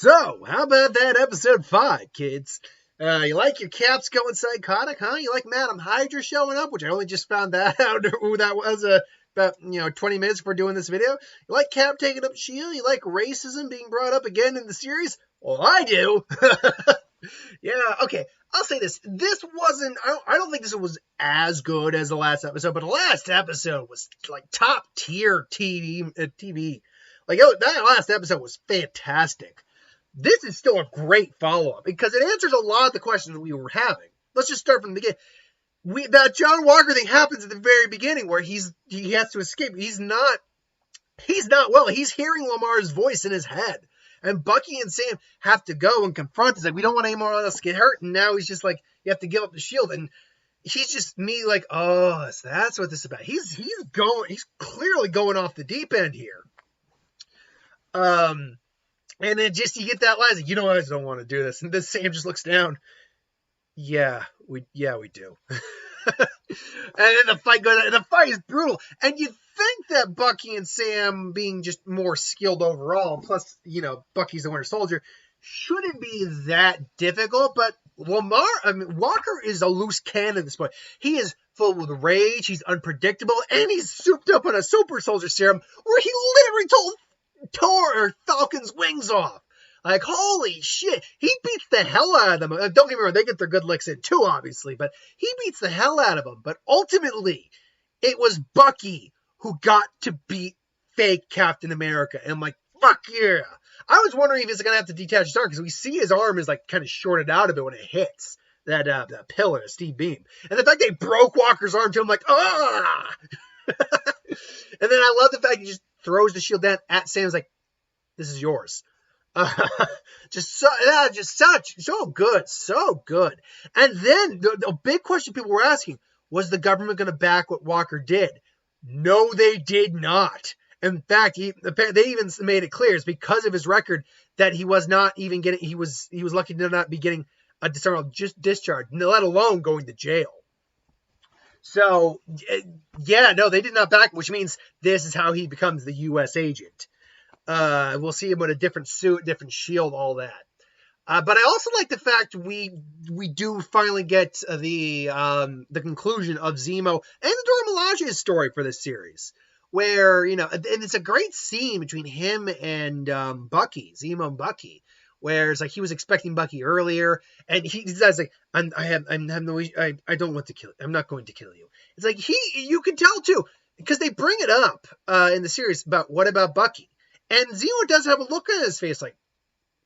So, how about that episode 5, kids? You like your caps going psychotic, huh? You like Madam Hydra showing up, which I only just found that out who that was about 20 minutes before doing this video. You like Cap taking up S.H.I.E.L.D.? You like racism being brought up again in the series? Well, I do. Yeah, okay. I'll say this. This wasn't, I don't think this was as good as the last episode, but the last episode was like top tier TV. Like, that last episode was fantastic. This is still a great follow-up because it answers a lot of the questions we were having. Let's just start from the beginning. That John Walker thing happens at the very beginning where he has to escape. He's not well. He's hearing Lamar's voice in his head. And Bucky and Sam have to go and confront. He's like, we don't want any more of us to get hurt. And now he's just like, you have to give up the shield. And he's just me like, oh, that's what this is about. He's clearly going off the deep end here. And then just you get that line, like, I just don't want to do this. And then Sam just looks down. Yeah, we do. And then the fight goes, and the fight is brutal. And you think that Bucky and Sam being just more skilled overall, plus, Bucky's the Winter Soldier, shouldn't be that difficult. But Walker is a loose cannon at this point. He is full with rage. He's unpredictable, and he's souped up on a super soldier serum where he literally tore Falcon's wings off. Like, holy shit. He beats the hell out of them. Don't get me wrong, they get their good licks in too, obviously, but he beats the hell out of them. But ultimately, it was Bucky who got to beat fake Captain America. And I'm like, fuck yeah. I was wondering if he's going to have to detach his arm, because we see his arm is like kind of shorted out a bit when it hits that pillar, Steve Beam. And the fact they broke Walker's arm to him, like, ah! And then I love the fact he just throws the shield down at Sam's like, this is yours. So good. And then the big question people were asking, was the government going to back what Walker did? No, they did not. In fact, they even made it clear it's because of his record that he was not even getting, he was lucky to not be getting a dishonorable discharge, let alone going to jail. So, yeah, no, they did not back, which means this is how he becomes the U.S. agent. We'll see him with a different suit, different shield, all that. But I also like the fact we do finally get the conclusion of Zemo and the Dora Milaje's story for this series, where and it's a great scene between him and Bucky, Zemo and Bucky, where it's like he was expecting Bucky earlier, and he says like, I don't want to kill. I'm not going to kill you. It's like you can tell too, because they bring it up in the series about what about Bucky. And Zemo does have a look on his face like,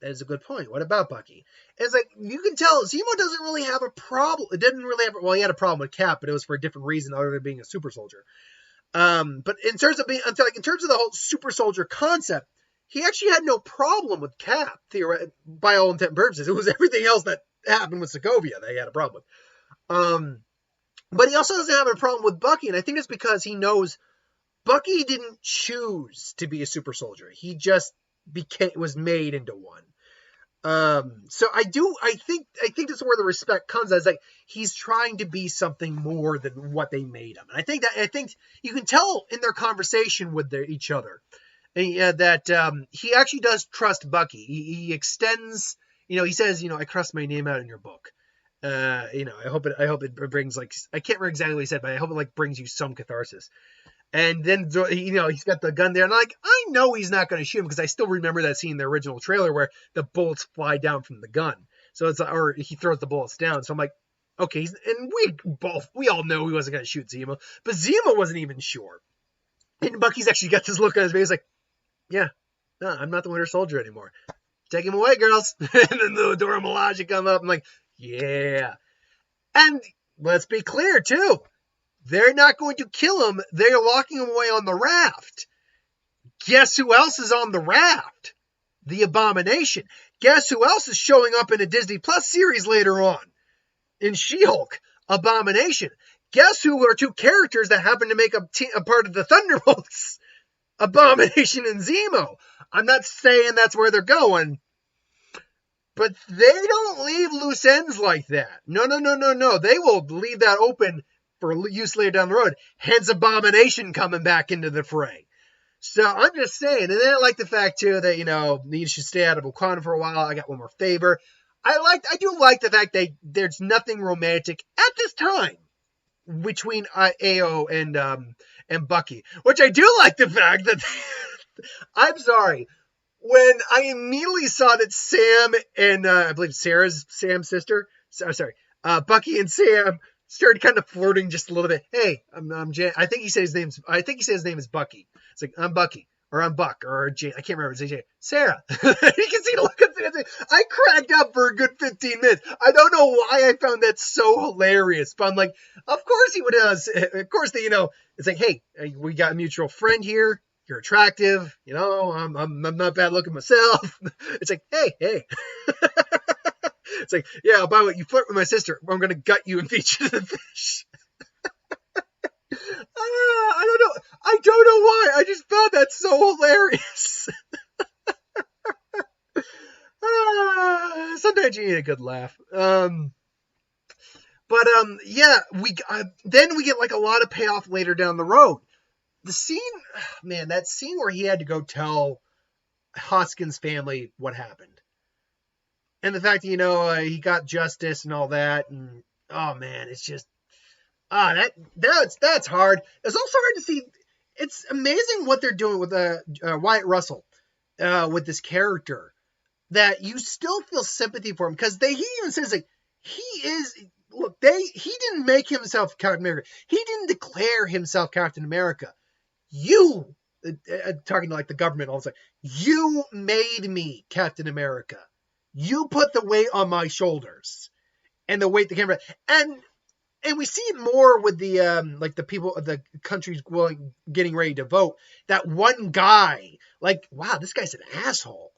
that is a good point. What about Bucky? And it's like, you can tell Zemo doesn't really have a problem. It didn't really have, he had a problem with Cap, but it was for a different reason other than being a super soldier. But in terms of in terms of the whole super soldier concept, he actually had no problem with Cap, by all intent and purposes. It was everything else that happened with Sokovia that he had a problem with. But he also doesn't have a problem with Bucky, and I think it's because he knows Bucky didn't choose to be a super soldier. He just was made into one. So I think this is where the respect comes as like he's trying to be something more than what they made him. And I think you can tell in their conversation with each other that he actually does trust Bucky. He extends, he says, I crossed my name out in your book. I hope it brings like, I can't remember exactly what he said, but I hope it like brings you some catharsis. And then, he's got the gun there. And I know he's not going to shoot him because I still remember that scene in the original trailer where the bullets fly down from the gun. So or he throws the bullets down. So I'm like, okay. And we all know he wasn't going to shoot Zemo. But Zemo wasn't even sure. And Bucky's actually got this look on his face like, yeah, no, I'm not the Winter Soldier anymore. Take him away, girls. And then the Dora Milaje come up. I'm like, yeah. And let's be clear, too. They're not going to kill him. They're locking him away on the raft. Guess who else is on the raft? The Abomination. Guess who else is showing up in a Disney Plus series later on? In She-Hulk. Abomination. Guess who are two characters that happen to make a part of the Thunderbolts? Abomination and Zemo. I'm not saying that's where they're going, but they don't leave loose ends like that. No. They will leave that open for use later down the road. Hence Abomination coming back into the fray. So I'm just saying, and then I like the fact too that you should stay out of Wakanda for a while. I got one more favor. I do like the fact that there's nothing romantic at this time between Ao and Bucky, which I do like the fact that I'm sorry. When I immediately saw that Sam and I believe Sam's sister, Bucky and Sam started kind of flirting just a little bit. Hey, I'm Jan. I think he said his name is Bucky. It's like, I'm Bucky, or I'm Buck, or Jay. I can't remember. It's AJ. Sarah. You can see the look of it. I cracked up for a good 15 minutes. I don't know why I found that so hilarious, but I'm like, of course he would. Of course it's like, hey, we got a mutual friend here. You're attractive, I'm not bad looking myself. It's like, hey. It's like, yeah, by the way, you flirt with my sister, I'm going to gut you and feed you to the fish. I don't know why. I just found that so hilarious. Sometimes you need a good laugh. Yeah, then we get like a lot of payoff later down the road. The scene, man, that scene where he had to go tell Hoskins' family what happened. And the fact that, he got justice and all that. And, oh, man, it's just, that's hard. It's also hard to see. It's amazing what they're doing with Wyatt Russell, with this character, that you still feel sympathy for him. Because he even says, like, he didn't make himself Captain America. He didn't declare himself Captain America. You, talking to like the government all the time, you made me Captain America. You put the weight on my shoulders, and the weight the camera, and we see it more with the like the people of the countries getting ready to vote. That one guy, like, wow, this guy's an asshole.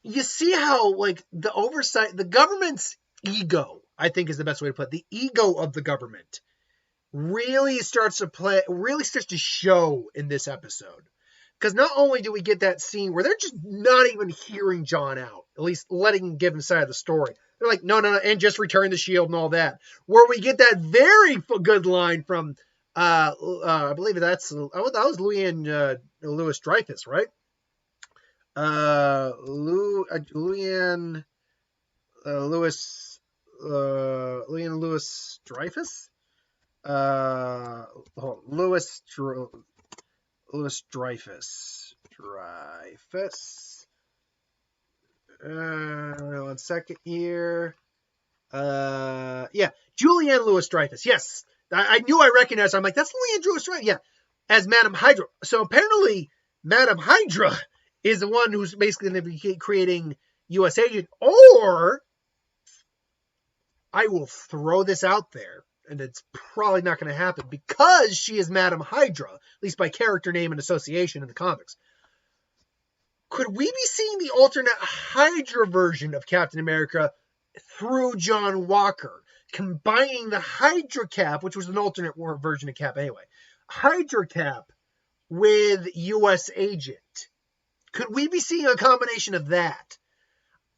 You see how like the oversight, the government's ego, I think is the best way to put it. The ego of the government really starts to show in this episode. Because not only do we get that scene where they're just not even hearing John out, at least letting him give his side of the story. They're like, no, and just return the shield and all that. Where we get that very good line from, I believe that was Louis Dreyfus, right? Louis Dreyfus? Louis Dreyfus. One second here. Yeah, Julianne Louis Dreyfus. Yes, I knew I recognized her. I'm like, that's Julianne Louis Dreyfus. Yeah, as Madam Hydra. So apparently, Madam Hydra is the one who's basically going to be creating U.S. Agent. Or I will throw this out there, and it's probably not going to happen because she is Madam Hydra, at least by character name and association in the comics. Could we be seeing the alternate Hydra version of Captain America through John Walker, combining the Hydra Cap, which was an alternate version of Cap anyway, Hydra Cap with U.S. Agent? Could we be seeing a combination of that?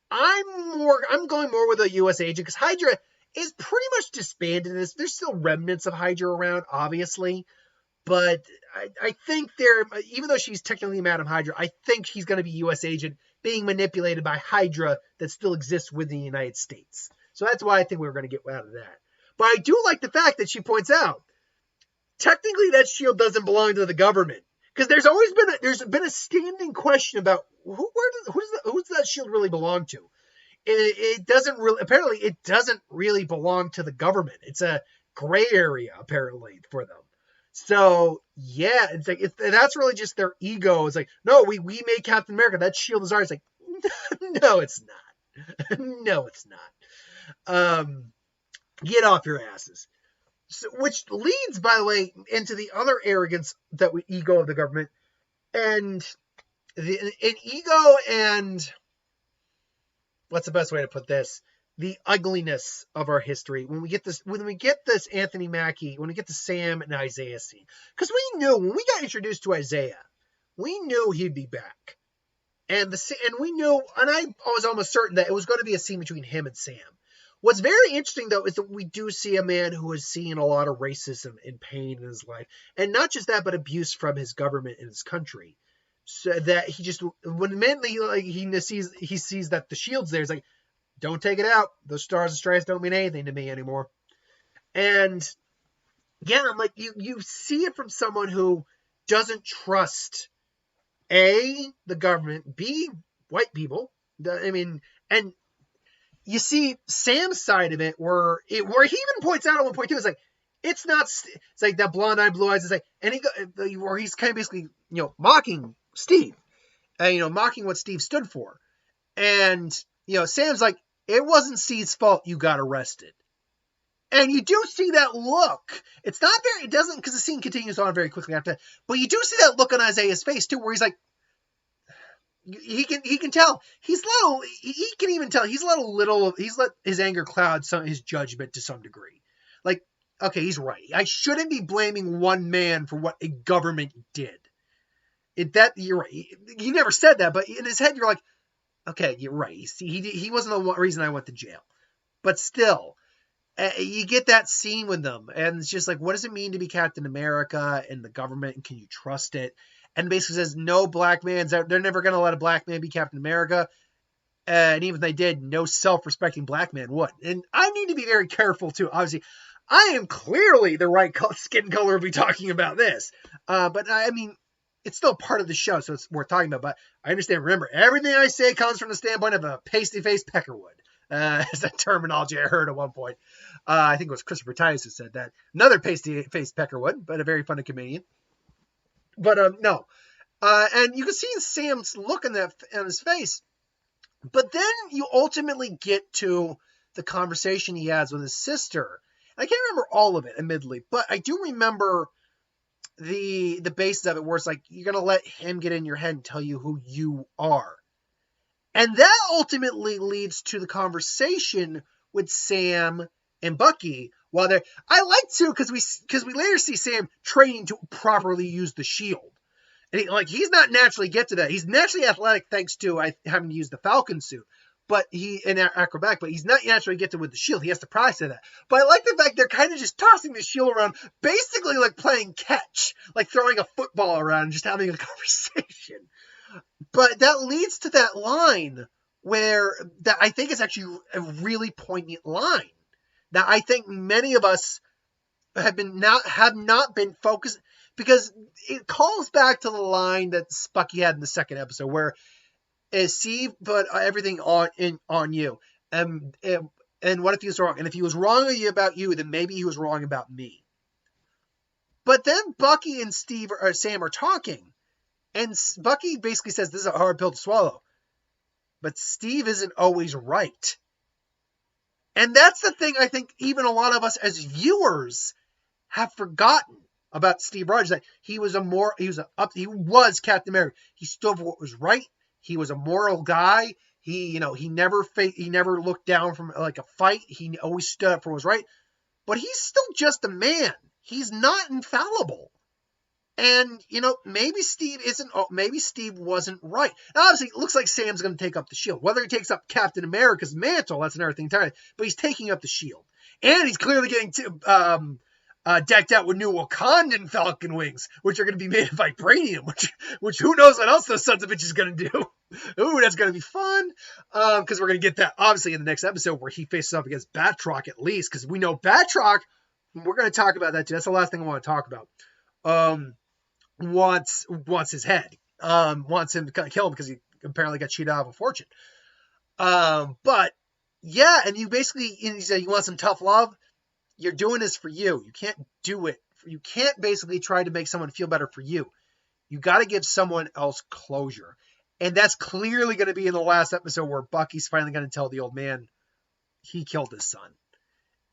I'm going more with a U.S. Agent because Hydra is pretty much disbanded. There's still remnants of Hydra around, obviously, but I think even though she's technically Madam Hydra, I think she's going to be U.S. Agent being manipulated by Hydra that still exists within the United States. So that's why I think we're going to get out of that. But I do like the fact that she points out, technically that shield doesn't belong to the government. Because there's been a standing question about who does that shield really belong to? It doesn't really belong to the government. It's a gray area apparently for them. So yeah, it's like that's really just their ego. It's like, no, we made Captain America. That shield is ours. It's like, no, it's not. No, it's not. Get off your asses. So, which leads, by the way, into the other arrogance ego of the government, and ego and what's the best way to put this? The ugliness of our history. When we get this Anthony Mackie, when we get the Sam and Isaiah scene, because we knew when we got introduced to Isaiah, we knew he'd be back, and we knew, and I was almost certain that it was going to be a scene between him and Sam. What's very interesting, though, is that we do see a man who has seen a lot of racism and pain in his life. And not just that, but abuse from his government and his country. so that he just when mainly like he sees that the shield's there. He's like, don't take it out. Those stars and stripes don't mean anything to me anymore. And yeah, I'm like, you see it from someone who doesn't trust A, the government, B, white people. I mean, and you see Sam's side of it where he even points out at one point too, it's like, it's not, it's like that blonde eye, blue eyes, it's like, and where he's kind of basically, mocking Steve, and, mocking what Steve stood for. And, Sam's like, it wasn't Steve's fault you got arrested. And you do see that look. It's not very, it doesn't, because the scene continues on very quickly after that, but you do see that look on Isaiah's face too, where he's like, he can tell he's little, he can even tell he's let his anger cloud his judgment to some degree. Like, okay, he's right. I shouldn't be blaming one man for what a government did. You're right. He never said that, but in his head, you're like, okay, you're right. He wasn't the reason I went to jail, but still, you get that scene with them, and it's just like, what does it mean to be Captain America and the government, and can you trust it? And basically says, no black man's, they're never going to let a black man be Captain America. And even if they did, no self-respecting black man would. And I need to be very careful too. Obviously, I am clearly the right skin color to be talking about this. But I mean, it's still part of the show, so it's worth talking about. But I understand, remember, everything I say comes from the standpoint of a pasty-faced peckerwood. Is that terminology I heard at one point. I think it was Christopher Titus who said that. Another pasty-faced peckerwood, but a very funny comedian. But no. And you can see Sam's look on his face. But then you ultimately get to the conversation he has with his sister. I can't remember all of it, admittedly, but I do remember the basis of it, where it's like, you're going to let him get in your head and tell you who you are. And that ultimately leads to the conversation with Sam and Bucky. I like to, because we later see Sam training to properly use the shield. And he's not naturally get to that. He's naturally athletic thanks to having to use the Falcon suit, but acrobatic, but he's not naturally get to with the shield. He has to practice that. But I like the fact they're kind of just tossing the shield around, basically like playing catch, like throwing a football around and just having a conversation. But that leads to that line that I think is actually a really poignant line. That I think many of us have not been focused, because it calls back to the line that Bucky had in the second episode, where Steve put everything on you, and what if he was wrong? And if he was wrong about you, then maybe he was wrong about me. But then Bucky and Sam are talking, and Bucky basically says, "This is a hard pill to swallow," but Steve isn't always right. And that's the thing I think even a lot of us as viewers have forgotten about Steve Rogers, that he was Captain America. He stood for what was right. He was a moral guy. He never looked down from like a fight. He always stood up for what was right. But he's still just a man. He's not infallible. And, maybe Steve wasn't right. Now, obviously, it looks like Sam's going to take up the shield. Whether he takes up Captain America's mantle, that's another thing entirely. But he's taking up the shield. And he's clearly getting decked out with new Wakandan Falcon wings, which are going to be made of vibranium, which who knows what else those sons of bitches going to do. Ooh, that's going to be fun. Because we're going to get that, obviously, in the next episode, where he faces up against Batroc at least. Because we know Batroc, we're going to talk about that too. That's the last thing I want to talk about. Wants his head. Wants him to kill him because he apparently got cheated out of a fortune. But yeah, and you said you want some tough love. You're doing this for you. You can't do it. You can't basically try to make someone feel better for you. You got to give someone else closure. And that's clearly going to be in the last episode, where Bucky's finally going to tell the old man he killed his son.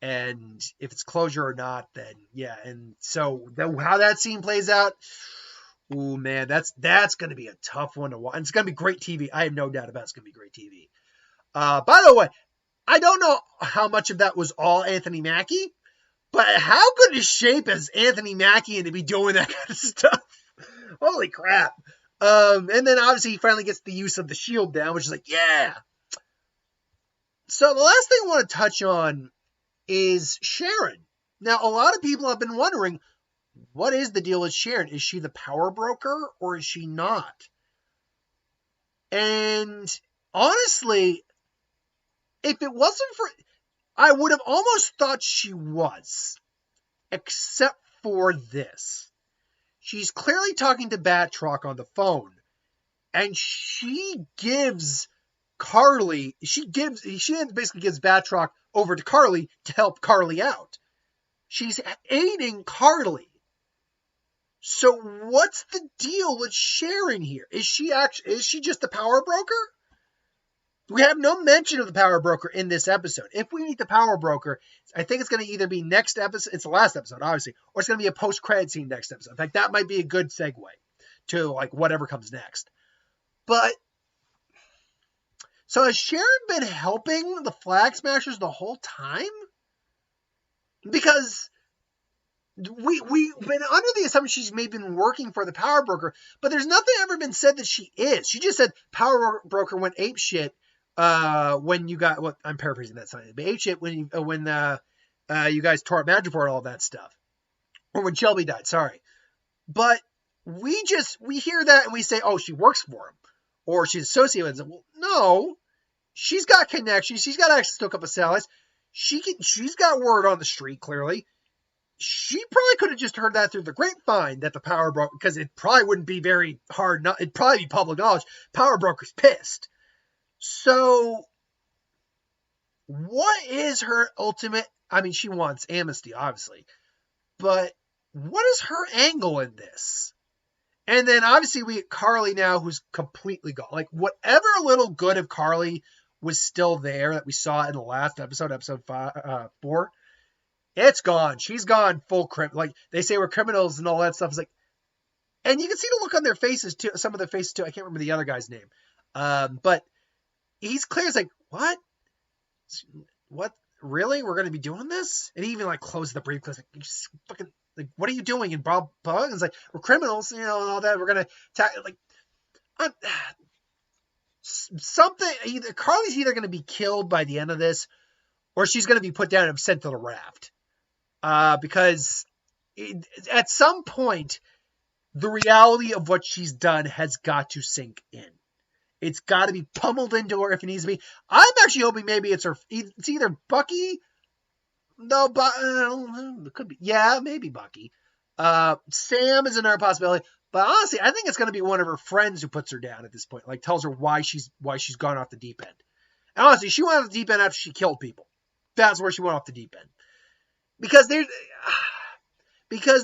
And if it's closure or not, then yeah. And so how that scene plays out, ooh, man, that's going to be a tough one to watch. And it's going to be great TV. I have no doubt about it's going to be great TV. By the way, I don't know how much of that was all Anthony Mackie, but how good a shape is Anthony Mackie in to be doing that kind of stuff? Holy crap. And then obviously he finally gets the use of the shield down, which is like, yeah. So the last thing I want to touch on is Sharon. Now, a lot of people have been wondering, what is the deal with Sharon? Is she the power broker or is she not? And honestly, if it wasn't for, I would have almost thought she was, except for this. She's clearly talking to Batroc on the phone, and she gives Carly, she basically gives Batroc over to Carly to help Carly out. She's aiding Carly. So what's the deal with Sharon here? Is she just the power broker? We have no mention of the power broker in this episode. If we meet the power broker, I think it's going to either be next episode, it's the last episode, obviously, or it's going to be a post-credit scene next episode. In fact, that might be a good segue to like whatever comes next. But so has Sharon been helping the Flag Smashers the whole time? Because we've been under the assumption she's maybe been working for the power broker, but there's nothing ever been said that she is. She just said power broker went apeshit when you got, well, I'm paraphrasing that sign, but apeshit when you guys tore up Madripoor and all that stuff, or when Shelby died. Sorry, but we hear that and we say, oh, she works for him, or she's associated with him. Well, no, she's got connections. She's got access to a couple of satellites. She's got word on the street, clearly. She probably could have just heard that through the grapevine that the power broker, because it probably wouldn't be very hard. It'd probably be public knowledge. Power broker's pissed. So, what is her ultimate? I mean, she wants amnesty, obviously, but what is her angle in this? And then obviously we get Carly now, who's completely gone. Like whatever little good of Carly was still there that we saw in the last episode 4, it's gone. She's gone full like they say we're criminals and all that stuff. It's like, and you can see the look on their faces too. Some of their faces too. I can't remember the other guy's name, but he's clear. It's like, what? Really? We're going to be doing this? And he even like closed the briefcase. Like, just fucking, like, what are you doing? And Bob Buggins like, we're criminals, and all that. We're going to something. Carly's either going to be killed by the end of this, or she's going to be put down and sent to the raft. Because at some point, the reality of what she's done has got to sink in. It's got to be pummeled into her if it needs to be. I'm actually hoping maybe it's either Bucky. No, it could be. Yeah, maybe Bucky. Sam is another possibility. But honestly, I think it's going to be one of her friends who puts her down at this point. Like tells her why she's gone off the deep end. And honestly, she went off the deep end after she killed people. That's where she went off the deep end. Because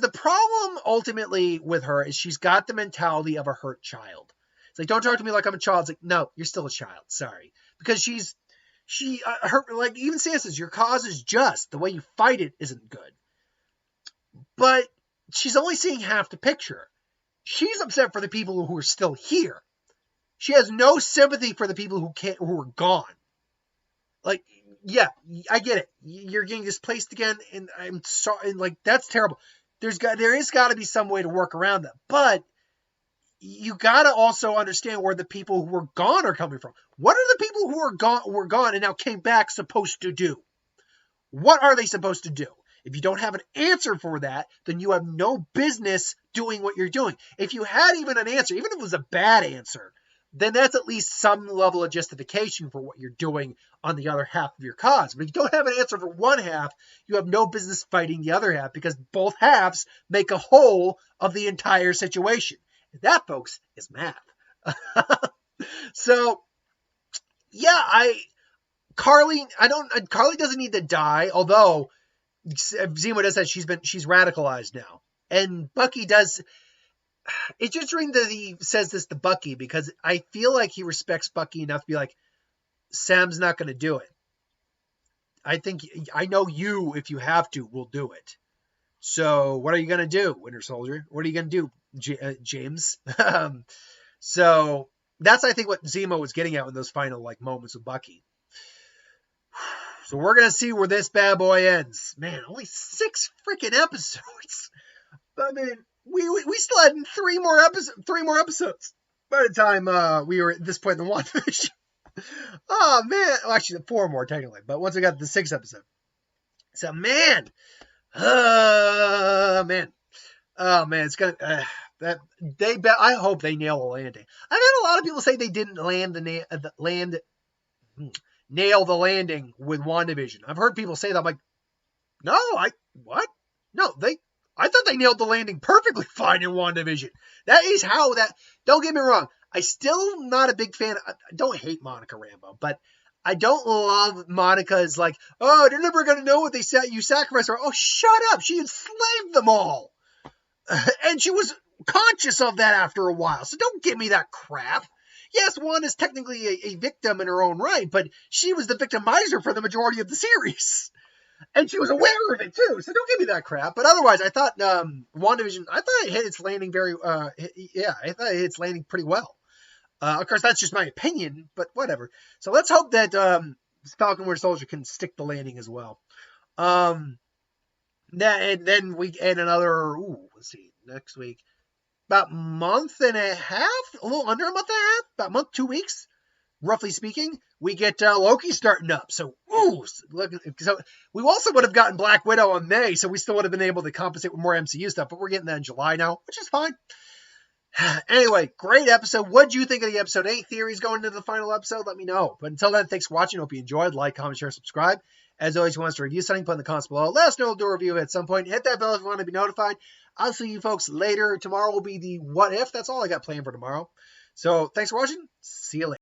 the problem ultimately with her is she's got the mentality of a hurt child. It's like, don't talk to me like I'm a child. It's like, no, you're still a child. Sorry. Because like even Sam says, your cause is just. The way you fight it isn't good. But she's only seeing half the picture. She's upset for the people who are still here. She has no sympathy for the people who are gone. Like, yeah, I get it. You're getting displaced again, and I'm sorry. And like, that's terrible. There is got to be some way to work around that. But you got to also understand where the people who were gone are coming from. What are the people who were gone and now came back supposed to do? What are they supposed to do? If you don't have an answer for that, then you have no business doing what you're doing. If you had even an answer, even if it was a bad answer, then that's at least some level of justification for what you're doing on the other half of your cause. But if you don't have an answer for one half, you have no business fighting the other half, because both halves make a whole of the entire situation. And that, folks, is math. So, yeah, Carly doesn't need to die, although Zemo does that she's radicalized now. And Bucky does. It's just interesting that he says this to Bucky, because I feel like he respects Bucky enough to be like, Sam's not going to do it. I know you, if you have to, will do it. So what are you going to do, Winter Soldier? What are you going to do, James? So that's, I think, what Zemo was getting at in those final like moments with Bucky. So we're going to see where this bad boy ends. Man, only 6 freaking episodes. I mean, we still had 3 more episodes by the time we were at this point in the WandaVision. Oh, man. Well, actually, 4 more, technically. But once we got to the 6th episode. So, man. Oh, man, it's going to... I hope they nail the landing. I've had a lot of people say they didn't nail the landing with WandaVision. I've heard people say that. I'm like, no, what? No, I thought they nailed the landing perfectly fine in WandaVision. That is how that. Don't get me wrong. I still not a big fan. I don't hate Monica Rambeau, but I don't love Monica's like, oh, they're never gonna know what you sacrificed her. Oh, shut up! She enslaved them all, and she was conscious of that after a while. So don't give me that crap. Yes, Wanda's technically a victim in her own right, but she was the victimizer for the majority of the series. And she was aware of it too, so don't give me that crap. But otherwise, I thought WandaVision, I thought it hit its landing I thought it hit its landing pretty well. Of course, that's just my opinion, but whatever. So let's hope that Falcon Winter Soldier can stick the landing as well. And then we add another, let's see, next week. About a month and a half, a little under a month and a half, about a month, 2 weeks, roughly speaking, we get Loki starting up. So we also would have gotten Black Widow in May, so we still would have been able to compensate with more MCU stuff, but we're getting that in July now, which is fine. Anyway, great episode. What do you think of the episode? Any theories going into the final episode? Let me know. But until then, thanks for watching. Hope you enjoyed. Like, comment, share, subscribe. As always, if you want us to review something, put in the comments below. Let us know. We'll do a review at some point. Hit that bell if you want to be notified. I'll see you folks later. Tomorrow will be the what if. That's all I got planned for tomorrow. So thanks for watching. See you later.